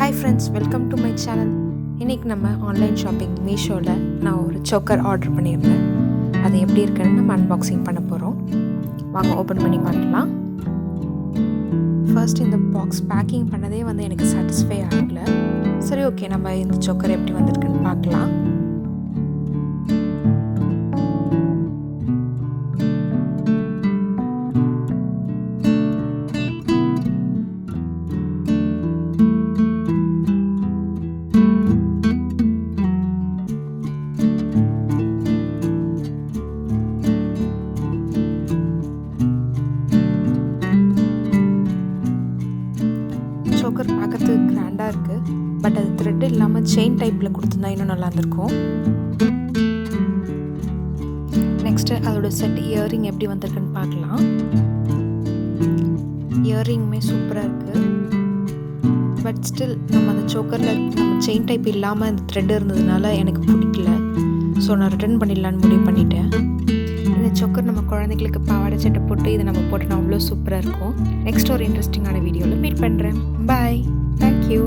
Hi friends, welcome to my channel. இன்றைக்கி நம்ம online shopping மீஷோவில் நான் ஒரு சோக்கர் ஆர்டர் பண்ணியிருந்தேன். அது எப்படி இருக்குன்னு நம்ம அன்பாக்சிங் பண்ண போகிறோம். வாங்க ஓப்பன் பண்ணி பார்க்கலாம். ஃபர்ஸ்ட் இந்த பாக்ஸ் பேக்கிங் பண்ணதே எனக்கு சாட்டிஸ்ஃபை ஆகலை. சரி, ஓகே, நம்ம இந்த சோக்கர் எப்படி வந்திருக்குன்னு பார்க்கலாம். சோக்கர் பார்க்கறதுக்கு கிராண்டாக இருக்குது. பட் அது த்ரெட் இல்லாமல் செயின் டைப்பில் கொடுத்துருந்தா இன்னும் நல்லா இருந்திருக்கும். நெக்ஸ்ட்டு அதோட செட் இயரிங் எப்படி வந்திருக்குன்னு பார்க்கலாம். இயரிங்குமே சூப்பராக இருக்குது. பட் ஸ்டில் நம்ம அந்த சோக்கரில் நம்ம செயின் டைப் இல்லாமல் இந்த த்ரெட் இருந்ததுனால எனக்கு பிடிக்கல. ஸோ நான் ரிட்டர்ன் பண்ணிடலான்னு முடிவு பண்ணிட்டேன். இந்த சோக்கர் நம்ம குழந்தைங்களுக்கு பாவாடை சட்டை போட்டு இதை நம்ம போட்டோன்னா அவ்வளோ சூப்பராக இருக்கும். நெக்ஸ்ட் ஒரு இன்ட்ரெஸ்டிங்கான வீடியோவில் மீட் பண்ணுறேன். பாய். தேங்க்யூ.